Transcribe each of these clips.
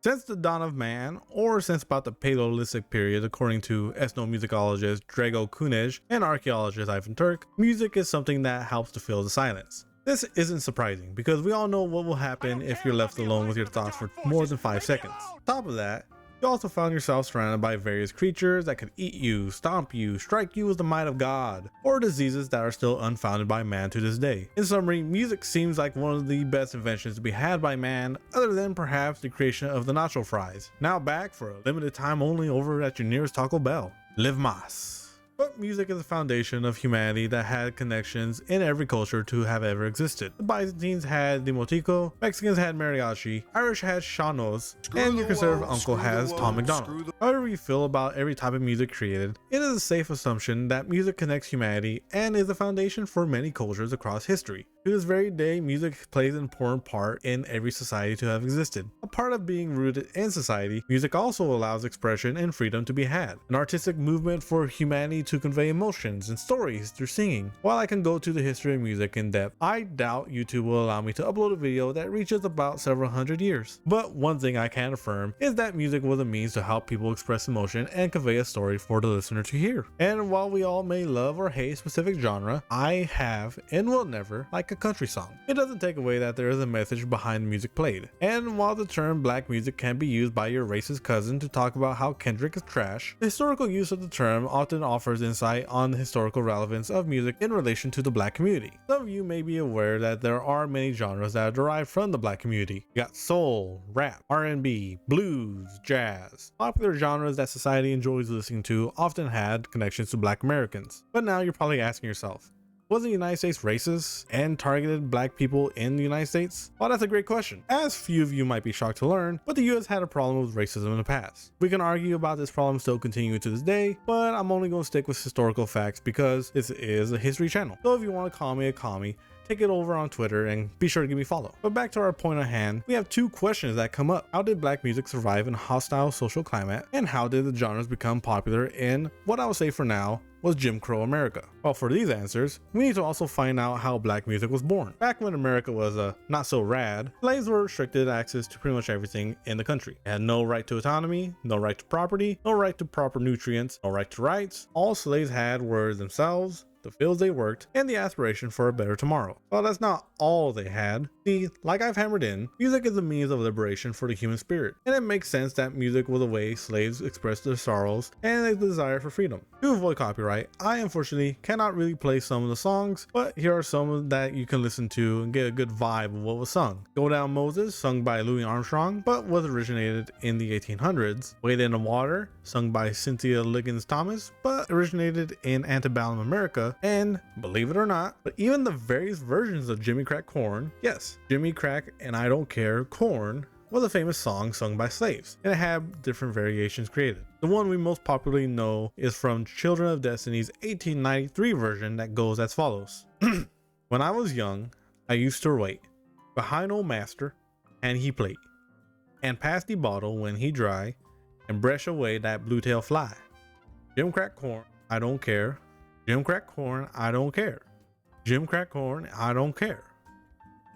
Since the dawn of man, or since about the Paleolithic period according to ethnomusicologist Drago Kunej and archaeologist Ivan Turk, music is something that helps to fill the silence. This isn't surprising because we all know what will happen if you're left alone with your thoughts for more than 5 seconds. On top of that, you also found yourself surrounded by various creatures that could eat you, stomp you, strike you with the might of God, or diseases that are still unfounded by man to this day. In summary, music seems like one of the best inventions to be had by man, other than perhaps the creation of the nacho fries. Now back for a limited time only over at your nearest Taco Bell. Live mas. But music is the foundation of humanity that had connections in every culture to have ever existed. The Byzantines had Demotico, Mexicans had mariachi, Irish had shanos, and your conservative uncle has Tom McDonald. However you feel about every type of music created, it is a safe assumption that music connects humanity and is the foundation for many cultures across history. To this very day, music plays an important part in every society to have existed. A part of being rooted in society, music also allows expression and freedom to be had. An artistic movement for humanity to convey emotions and stories through singing. While I can go to the history of music in depth, I doubt YouTube will allow me to upload a video that reaches about several hundred years. But one thing I can affirm is that music was a means to help people express emotion and convey a story for the listener to hear. And while we all may love or hate a specific genre, I have and will never like a country song. It doesn't take away that there is a message behind the music played. And while the term black music can be used by your racist cousin to talk about how Kendrick is trash, the historical use of the term often offers insight on the historical relevance of music in relation to the black community. Some of you may be aware that there are many genres that are derived from the black community. You got soul, rap, R&B, blues, jazz. Popular genres that society enjoys listening to often had connections to black Americans. But now you're probably asking yourself, was the United States racist and targeted black people in the United States? Well, that's a great question. As few of you might be shocked to learn, but the US had a problem with racism in the past. We can argue about this problem still continuing to this day, but I'm only going to stick with historical facts because this is a history channel. So if you want to call me a commie, take it over on Twitter and be sure to give me a follow. But back to our point at hand, we have 2 questions that come up. How did black music survive in a hostile social climate? And how did the genres become popular in what I would say for now was Jim Crow America? Well, for these answers, we need to also find out how black music was born. Back when America was not so rad, slaves were restricted access to pretty much everything in the country. They had no right to autonomy, no right to property, no right to proper nutrients, no right to rights. All slaves had were themselves, the fields they worked, and the aspiration for a better tomorrow. Well, that's not all they had. See, like I've hammered in, music is a means of liberation for the human spirit, and it makes sense that music was a way slaves expressed their sorrows and their desire for freedom. To avoid copyright, I unfortunately cannot really play some of the songs, but here are some that you can listen to and get a good vibe of what was sung. Go Down Moses, sung by Louis Armstrong, but was originated in the 1800s. Wade in the Water, sung by Cynthia Liggins Thomas, but originated in antebellum America. And believe it or not, but even the various versions of Jimmy Crack Corn, yes, Jimmy Crack and I Don't Care Corn was a famous song sung by slaves, and it had different variations created. The one we most popularly know is from Children of Destiny's 1893 version that goes as follows. When I was young, I used to wait behind old master, and he plate, and pass the bottle when he dry, and brush away that blue tail fly. Jim Crack Corn, I don't care. Jim Crack Corn, I don't care. Jim Crack Corn, I don't care.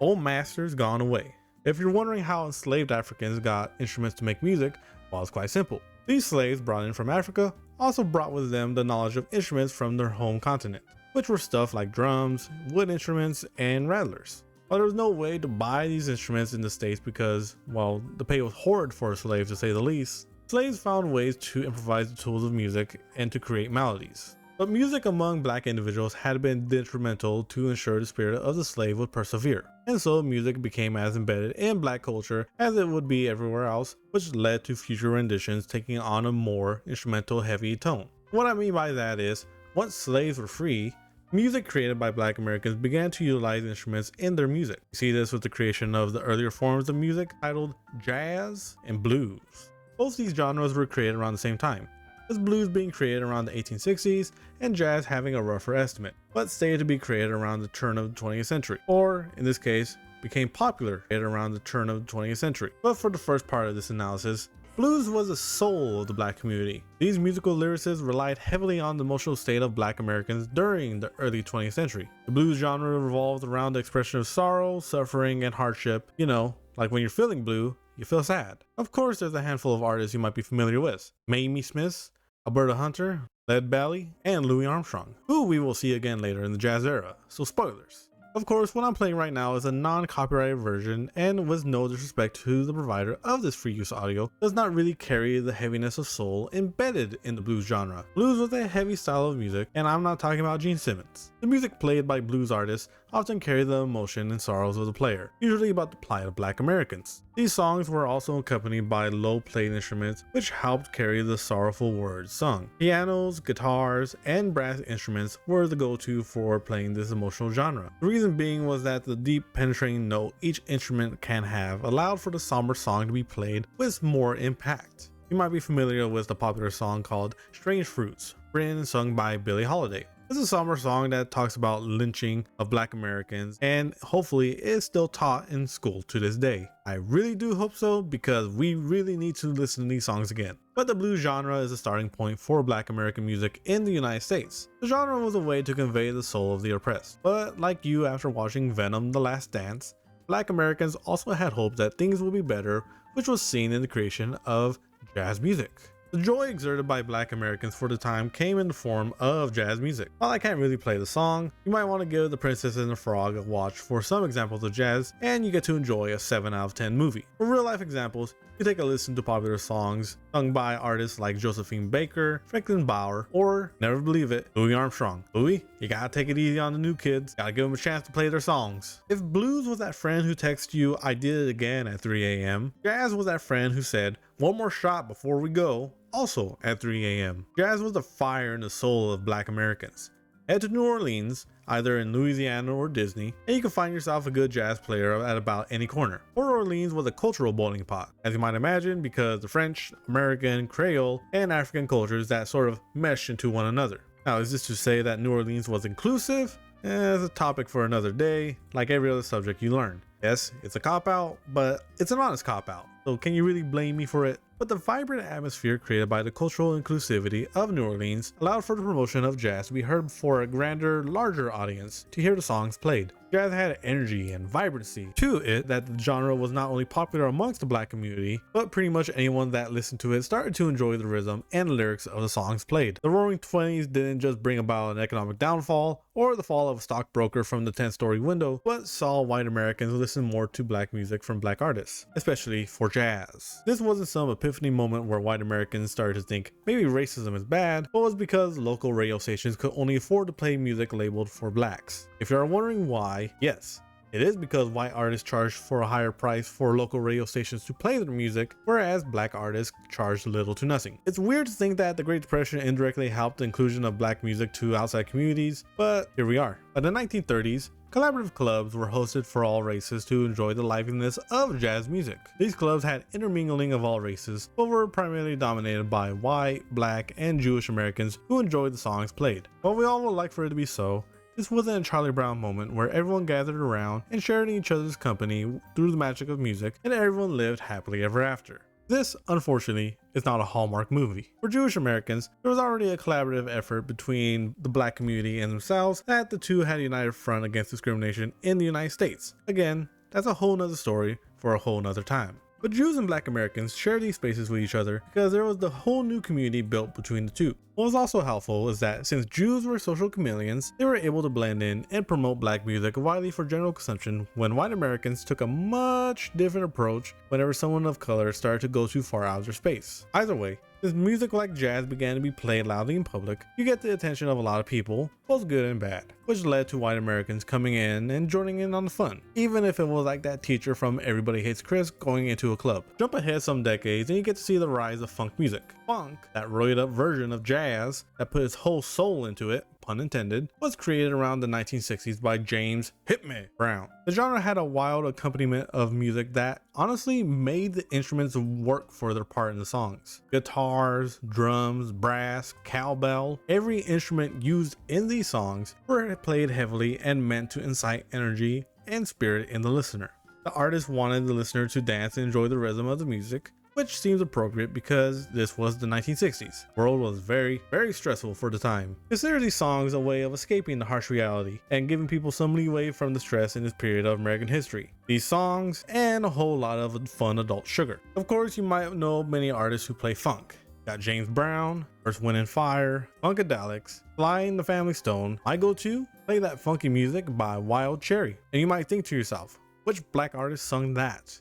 Old master's gone away. If you're wondering how enslaved Africans got instruments to make music, well, it's quite simple. These slaves brought in from Africa also brought with them the knowledge of instruments from their home continent, which were stuff like drums, wood instruments, and rattlers. While there was no way to buy these instruments in the States because, well, the pay was horrid for a slave to say the least, slaves found ways to improvise the tools of music and to create melodies. But music among black individuals had been detrimental to ensure the spirit of the slave would persevere, and so music became as embedded in black culture as it would be everywhere else, which led to future renditions taking on a more instrumental heavy tone. What I mean by that is, once slaves were free, music created by black Americans began to utilize instruments in their music. You see this with the creation of the earlier forms of music titled jazz and blues. Both these genres were created around the same time, with blues being created around the 1860s and jazz having a rougher estimate, but stated to be created around the turn of the 20th century, or in this case, became popular at around the turn of the 20th century. But for the first part of this analysis, blues was the soul of the black community. These musical lyricists relied heavily on the emotional state of black Americans during the early 20th century. The blues genre revolved around the expression of sorrow, suffering, and hardship. You know, like when you're feeling blue, you feel sad. Of course, there's a handful of artists you might be familiar with. Mamie Smith, Alberta Hunter, Lead Belly, and Louis Armstrong, who we will see again later in the jazz era, so spoilers. Of course, what I'm playing right now is a non-copyrighted version, and with no disrespect to the provider of this free use audio, does not really carry the heaviness of soul embedded in the blues genre. Blues was a heavy style of music, and I'm not talking about Gene Simmons. The music played by blues artists often carry the emotion and sorrows of the player, usually about the plight of Black Americans. These songs were also accompanied by low-played instruments, which helped carry the sorrowful words sung. Pianos, guitars, and brass instruments were the go-to for playing this emotional genre. The reason being was that the deep penetrating note each instrument can have allowed for the somber song to be played with more impact. You might be familiar with the popular song called Strange Fruits, written and sung by Billie Holiday. It's a somber song that talks about lynching of Black Americans, and hopefully is still taught in school to this day. I really do hope so, because we really need to listen to these songs again. But the blues genre is a starting point for Black American music in the United States. The genre was a way to convey the soul of the oppressed. But like you after watching Venom: The Last Dance, Black Americans also had hope that things will be better, which was seen in the creation of jazz music. The joy exerted by Black Americans for the time came in the form of jazz music. While I can't really play the song, you might want to give The Princess and the Frog a watch for some examples of jazz, and you get to enjoy a 7 out of 10 movie. For real life examples, you take a listen to popular songs sung by artists like Josephine Baker, Franklin Bauer, or, never believe it, Louis Armstrong. Louis, you gotta take it easy on the new kids, gotta give them a chance to play their songs. If blues was that friend who texted you, "I did it again" at 3 a.m., jazz was that friend who said, "One more shot before we go," also at 3 a.m. Jazz was the fire in the soul of Black Americans. Head to New Orleans, either in Louisiana or Disney, and you can find yourself a good jazz player at about any corner. Port Orleans was a cultural boiling pot, as you might imagine, because the French, American, Creole, and African cultures that sort of mesh into one another. Now, is this to say that New Orleans was inclusive? It's a topic for another day, like every other subject you learn. Yes, it's a cop-out, but it's an honest cop-out, so can you really blame me for it? But the vibrant atmosphere created by the cultural inclusivity of New Orleans allowed for the promotion of jazz to be heard before a grander, larger audience to hear the songs played. Jazz had energy and vibrancy to it that the genre was not only popular amongst the Black community, but pretty much anyone that listened to it started to enjoy the rhythm and lyrics of the songs played. The Roaring Twenties didn't just bring about an economic downfall or the fall of a stockbroker from the 10-story window, but saw white Americans listen more to Black music from Black artists, especially for jazz. This wasn't some epiphany moment where white Americans started to think maybe racism is bad, but was because local radio stations could only afford to play music labeled for Blacks. If you are wondering why, yes, it is because white artists charged for a higher price for local radio stations to play their music, whereas Black artists charged little to nothing. It's weird to think that the Great Depression indirectly helped the inclusion of Black music to outside communities, but here we are. By the 1930s, collaborative clubs were hosted for all races to enjoy the liveliness of jazz music. These clubs had intermingling of all races, but were primarily dominated by white, Black, and Jewish Americans who enjoyed the songs played. While we all would like for it to be so, this wasn't a Charlie Brown moment where everyone gathered around and shared in each other's company through the magic of music, and everyone lived happily ever after. This, unfortunately, is not a Hallmark movie. For Jewish Americans, there was already a collaborative effort between the Black community and themselves that the two had a united front against discrimination in the United States. Again, that's a whole nother story for a whole nother time. But Jews and Black Americans shared these spaces with each other because there was the whole new community built between the two. What was also helpful is that since Jews were social chameleons, they were able to blend in and promote Black music widely for general consumption when white Americans took a much different approach whenever someone of color started to go too far out of their space. Either way, since music like jazz began to be played loudly in public, you get the attention of a lot of people, both good and bad, which led to white Americans coming in and joining in on the fun, even if it was like that teacher from Everybody Hates Chris going into a club. Jump ahead some decades and you get to see the rise of funk music. Funk, that roided up version of jazz that put its whole soul into it, pun intended, was created around the 1960s by James "Hit Me" Brown. The genre had a wild accompaniment of music that honestly made the instruments work for their part in the songs. Guitars, drums, brass, cowbell, every instrument used in these songs were played heavily and meant to incite energy and spirit in the listener. The artist wanted the listener to dance and enjoy the rhythm of the music, which seems appropriate because this was the 1960s. The world was very, very stressful for the time. Consider these songs a way of escaping the harsh reality and giving people some leeway from the stress in this period of American history. These songs and a whole lot of fun adult sugar. Of course, you might know many artists who play funk. Got James Brown, Earth, Wind & Fire, Funkadelics, Sly and the Family Stone. My go-to? Play That Funky Music by Wild Cherry. And you might think to yourself, which black artist sung that?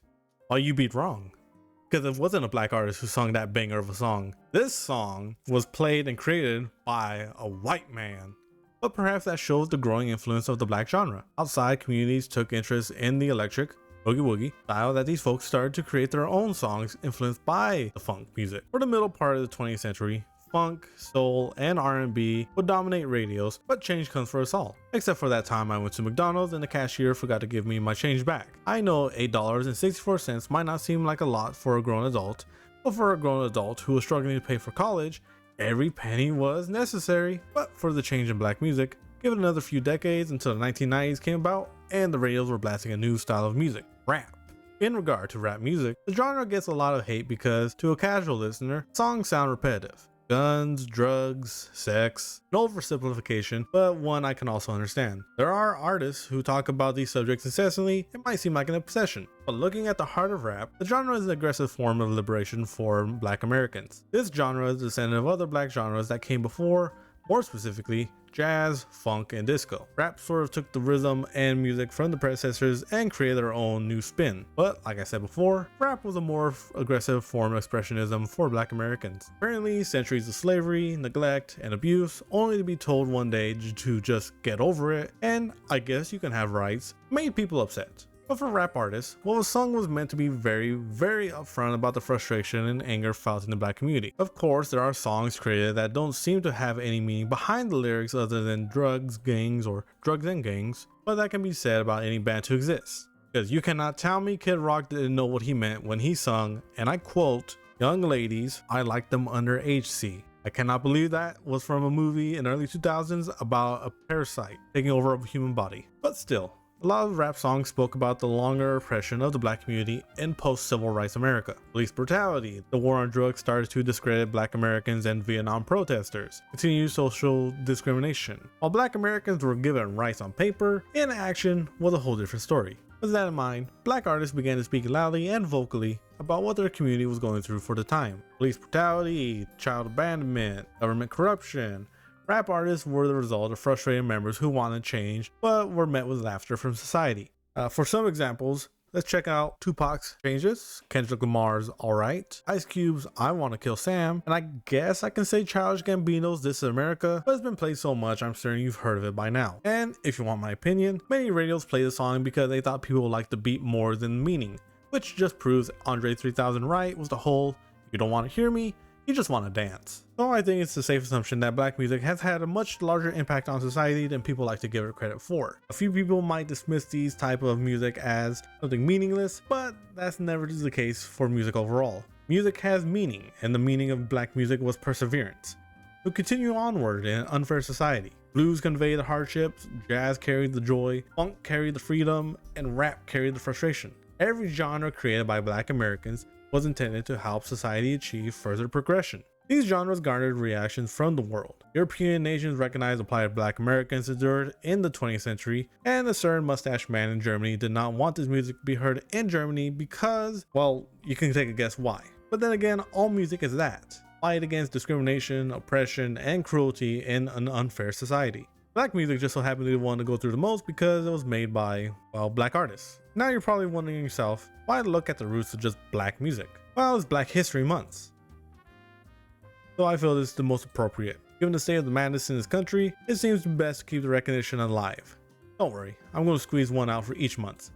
Well, you'd be wrong, because it wasn't a black artist who sung that banger of a song. This song was played and created by a white man. But perhaps that shows the growing influence of the black genre. Outside communities took interest in the electric boogie woogie style that these folks started to create their own songs influenced by the funk music. For the middle part of the 20th century, funk, soul, and R&B would dominate radios, but change comes for us all. Except for that time I went to McDonald's and the cashier forgot to give me my change back. I know $8.64 might not seem like a lot for a grown adult, but for a grown adult who was struggling to pay for college, every penny was necessary. But for the change in black music, give it another few decades until the 1990s came about and the radios were blasting a new style of music, rap. In regard to rap music, the genre gets a lot of hate because, to a casual listener, songs sound repetitive. Guns, drugs, sex, an oversimplification, but one I can also understand. There are artists who talk about these subjects incessantly. It might seem like an obsession, but looking at the heart of rap, the genre is an aggressive form of liberation for black Americans. This genre is a descendant of other black genres that came before, more specifically, jazz, funk, and disco. Rap sort of took the rhythm and music from the predecessors and created their own new spin. But like I said before, rap was a more aggressive form of expressionism for black Americans. Apparently, centuries of slavery, neglect, and abuse, only to be told one day to just get over it, and I guess you can have rights, made people upset. But for rap artists, what was sung was meant to be very, very upfront about the frustration and anger felt in the black community. Of course, there are songs created that don't seem to have any meaning behind the lyrics other than drugs, gangs, or drugs and gangs, but that can be said about any band to exist. Because you cannot tell me Kid Rock didn't know what he meant when he sung, and I quote, "Young ladies, I like them under age C." I cannot believe that was from a movie in the early 2000s about a parasite taking over a human body. But still, a lot of rap songs spoke about the longer oppression of the black community in post-civil rights America. Police brutality, the war on drugs started to discredit black Americans and Vietnam protesters, continued social discrimination. While black Americans were given rights on paper, in action was a whole different story. With that in mind, black artists began to speak loudly and vocally about what their community was going through for the time. Police brutality, child abandonment, government corruption. Rap artists were the result of frustrated members who wanted change, but were met with laughter from society. For some examples, let's check out Tupac's Changes, Kendrick Lamar's Alright, Ice Cube's I Wanna Kill Sam, and I guess I can say Childish Gambino's This Is America, but it's been played so much I'm certain you've heard of it by now. And if you want my opinion, many radios play the song because they thought people liked the beat more than the meaning, which just proves Andre 3000 right was the whole, you don't want to hear me, you just want to dance. So I think it's a safe assumption that black music has had a much larger impact on society than people like to give it credit for. A few people might dismiss these type of music as something meaningless, but that's never the case for music overall. Music has meaning, and the meaning of black music was perseverance. To continue onward in an unfair society. Blues conveyed the hardships, jazz carried the joy, funk carried the freedom, and rap carried the frustration. Every genre created by black Americans was intended to help society achieve further progression. These genres garnered reactions from the world. European nations recognized the plight black Americans endured in the 20th century, and a certain mustache man in Germany did not want this music to be heard in Germany because, well, you can take a guess why. But then again, all music is that. Fight against discrimination, oppression, and cruelty in an unfair society. Black music just so happened to be the one to go through the most because it was made by, well, black artists. Now you're probably wondering yourself, why look at the roots of just black music? Well, it's Black History Month. So I feel this is the most appropriate. Given the state of the madness in this country, it seems best to keep the recognition alive. Don't worry, I'm going to squeeze one out for each month,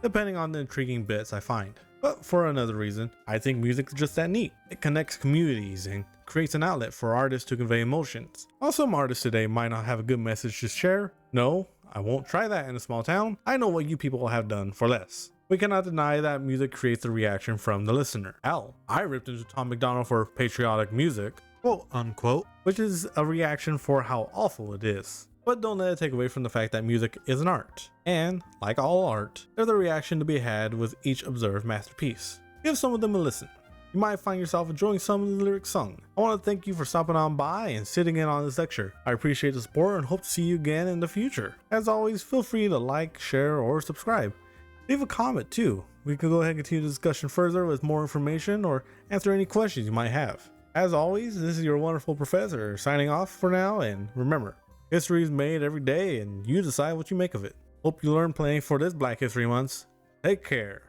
depending on the intriguing bits I find. But for another reason, I think music is just that neat. It connects communities and creates an outlet for artists to convey emotions. While some artists today might not have a good message to share, no, I won't try that in a small town. I know what you people have done for less. We cannot deny that music creates a reaction from the listener. Hell, I ripped into Tom MacDonald for patriotic music, quote unquote, which is a reaction for how awful it is. But don't let it take away from the fact that music is an art. And, like all art, there's a reaction to be had with each observed masterpiece. Give some of them a listen. You might find yourself enjoying some of the lyrics sung. I want to thank you for stopping on by and sitting in on this lecture. I appreciate the support and hope to see you again in the future. As always, feel free to like, share, or subscribe. Leave a comment too. We can go ahead and continue the discussion further with more information or answer any questions you might have. As always, this is your wonderful professor signing off for now, and remember, history is made every day and you decide what you make of it. Hope you learned plenty for this Black History Month. Take care.